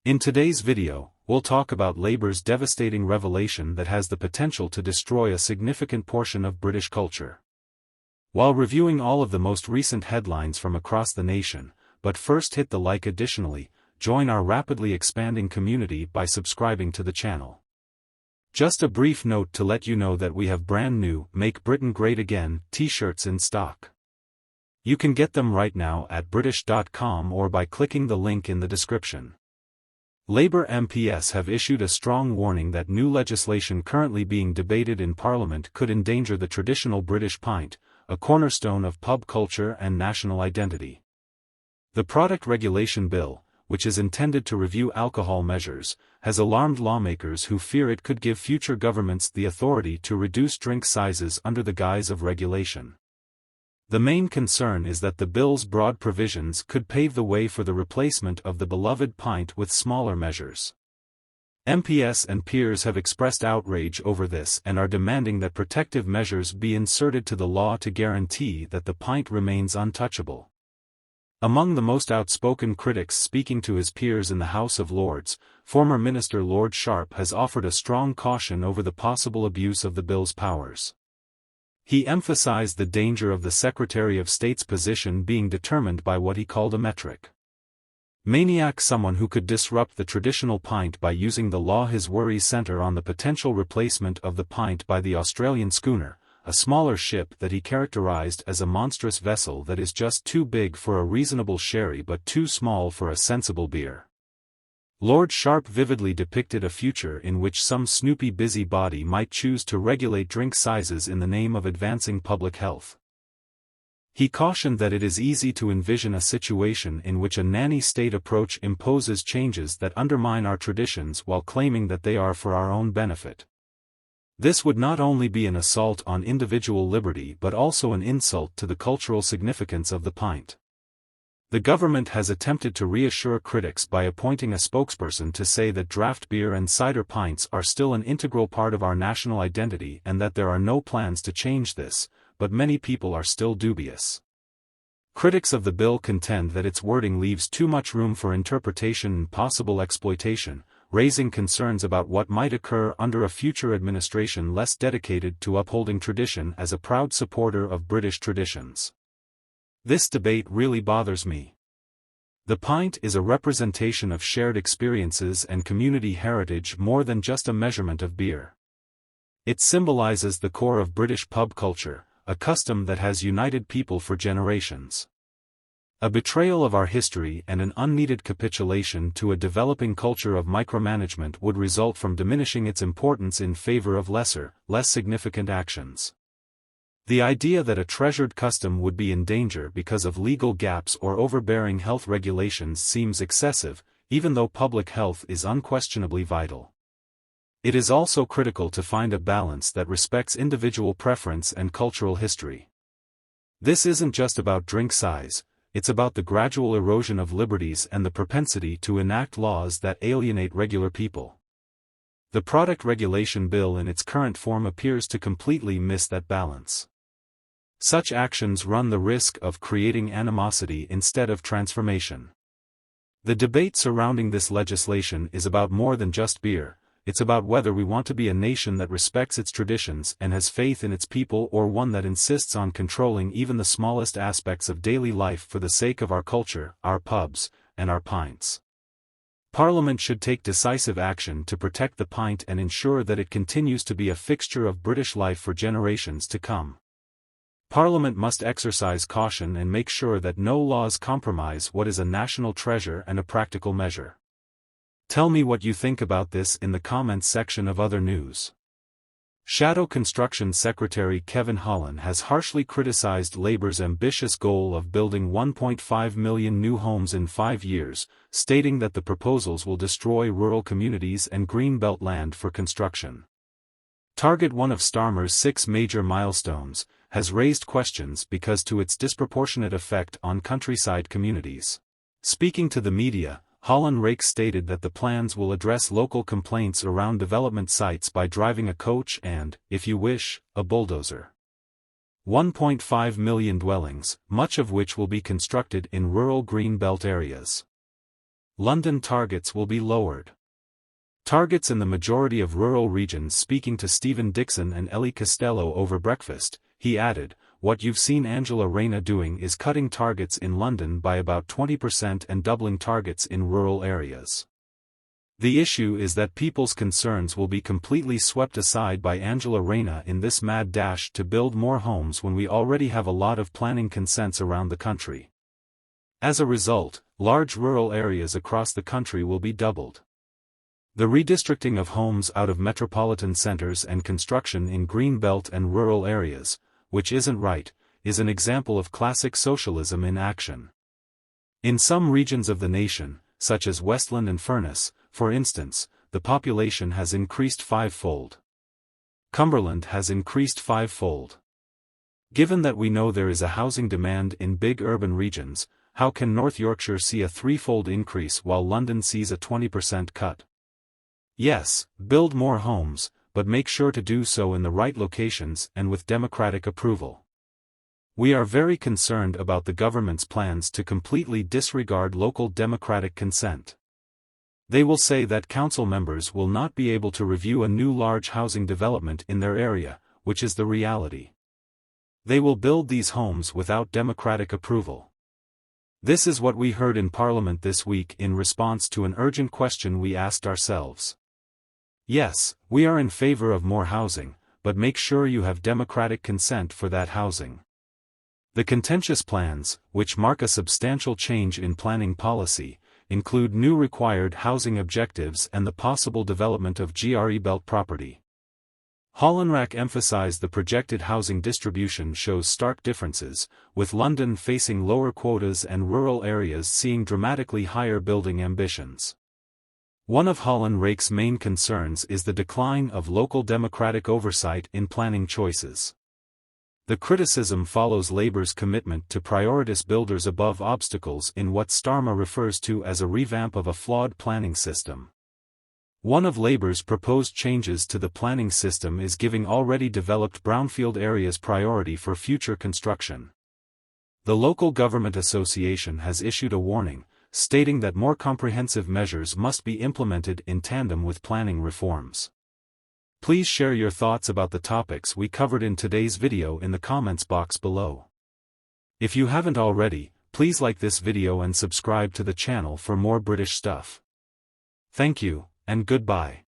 In today's video, we'll talk about Labour's devastating revelation that has the potential to destroy a significant portion of British culture. While reviewing all of the most recent headlines from across the nation, but first hit the like. Additionally, join our rapidly expanding community by subscribing to the channel. Just a brief note to let you know that we have brand new Make Britain Great Again t-shirts in stock. You can get them right now at british.com or by clicking the link in the description. Labour MPs have issued a strong warning that new legislation currently being debated in Parliament could endanger the traditional British pint, a cornerstone of pub culture and national identity. The Product Regulation Bill, which is intended to review alcohol measures, has alarmed lawmakers who fear it could give future governments the authority to reduce drink sizes under the guise of regulation. The main concern is that the bill's broad provisions could pave the way for the replacement of the beloved pint with smaller measures. MPs and peers have expressed outrage over this and are demanding that protective measures be inserted to the law to guarantee that the pint remains untouchable. Among the most outspoken critics speaking to his peers in the House of Lords, former Minister Lord Sharp has offered a strong caution over the possible abuse of the bill's powers. He emphasized the danger of the Secretary of State's position being determined by what he called a metric. Maniac, someone who could disrupt the traditional pint by using the law. His worries center on the potential replacement of the pint by the Australian schooner, a smaller ship that he characterized as a monstrous vessel that is just too big for a reasonable sherry but too small for a sensible beer. Lord Sharp vividly depicted a future in which some snoopy busybody might choose to regulate drink sizes in the name of advancing public health. He cautioned that it is easy to envision a situation in which a nanny-state approach imposes changes that undermine our traditions while claiming that they are for our own benefit. This would not only be an assault on individual liberty but also an insult to the cultural significance of the pint. The government has attempted to reassure critics by appointing a spokesperson to say that draft beer and cider pints are still an integral part of our national identity and that there are no plans to change this, but many people are still dubious. Critics of the bill contend that its wording leaves too much room for interpretation and possible exploitation, raising concerns about what might occur under a future administration less dedicated to upholding tradition. As a proud supporter of British traditions, this debate really bothers me. The pint is a representation of shared experiences and community heritage more than just a measurement of beer. It symbolizes the core of British pub culture, a custom that has united people for generations. A betrayal of our history and an unneeded capitulation to a developing culture of micromanagement would result from diminishing its importance in favor of lesser, less significant actions. The idea that a treasured custom would be in danger because of legal gaps or overbearing health regulations seems excessive, even though public health is unquestionably vital. It is also critical to find a balance that respects individual preference and cultural history. This isn't just about drink size, it's about the gradual erosion of liberties and the propensity to enact laws that alienate regular people. The Product Regulation Bill in its current form appears to completely miss that balance. Such actions run the risk of creating animosity instead of transformation. The debate surrounding this legislation is about more than just beer. It's about whether we want to be a nation that respects its traditions and has faith in its people, or one that insists on controlling even the smallest aspects of daily life for the sake of our culture, our pubs, and our pints. Parliament should take decisive action to protect the pint and ensure that it continues to be a fixture of British life for generations to come. Parliament must exercise caution and make sure that no laws compromise what is a national treasure and a practical measure. Tell me what you think about this in the comments section of other news. Shadow Construction Secretary Kevin Holland has harshly criticized Labour's ambitious goal of building 1.5 million new homes in 5 years, stating that the proposals will destroy rural communities and greenbelt land for construction. Target, one of Starmer's 6 major milestones, has raised questions because to its disproportionate effect on countryside communities. Speaking to the media, Holland Rakes stated that the plans will address local complaints around development sites by driving a coach and, if you wish, a bulldozer. 1.5 million dwellings, much of which will be constructed in rural green belt areas. London targets will be lowered. Targets in the majority of rural regions. Speaking to Stephen Dixon and Ellie Costello over breakfast, he added, "What you've seen Angela Rayner doing is cutting targets in London by about 20% and doubling targets in rural areas. The issue is that people's concerns will be completely swept aside by Angela Rayner in this mad dash to build more homes when we already have a lot of planning consents around the country. As a result, large rural areas across the country will be doubled. The redistricting of homes out of metropolitan centers and construction in greenbelt and rural areas, which isn't right, is an example of classic socialism in action. In some regions of the nation, such as Westland and Furness, for instance, the population has increased fivefold. Cumberland has increased fivefold. Given that we know there is a housing demand in big urban regions, how can North Yorkshire see a threefold increase while London sees a 20% cut? Yes, build more homes, but make sure to do so in the right locations and with democratic approval. We are very concerned about the government's plans to completely disregard local democratic consent. They will say that council members will not be able to review a new large housing development in their area, which is the reality. They will build these homes without democratic approval. This is what we heard in Parliament this week in response to an urgent question we asked ourselves. Yes, we are in favor of more housing, but make sure you have democratic consent for that housing. The contentious plans, which mark a substantial change in planning policy, include new required housing objectives and the possible development of GRE belt property. Hollenrack emphasized the projected housing distribution shows stark differences, with London facing lower quotas and rural areas seeing dramatically higher building ambitions. One of Hollenrack's main concerns is the decline of local democratic oversight in planning choices. The criticism follows Labour's commitment to prioritise builders above obstacles in what Starmer refers to as a revamp of a flawed planning system. One of Labour's proposed changes to the planning system is giving already developed brownfield areas priority for future construction. The Local Government Association has issued a warning, stating that more comprehensive measures must be implemented in tandem with planning reforms. Please share your thoughts about the topics we covered in today's video in the comments box below. If you haven't already, please like this video and subscribe to the channel for more British stuff. Thank you, and goodbye.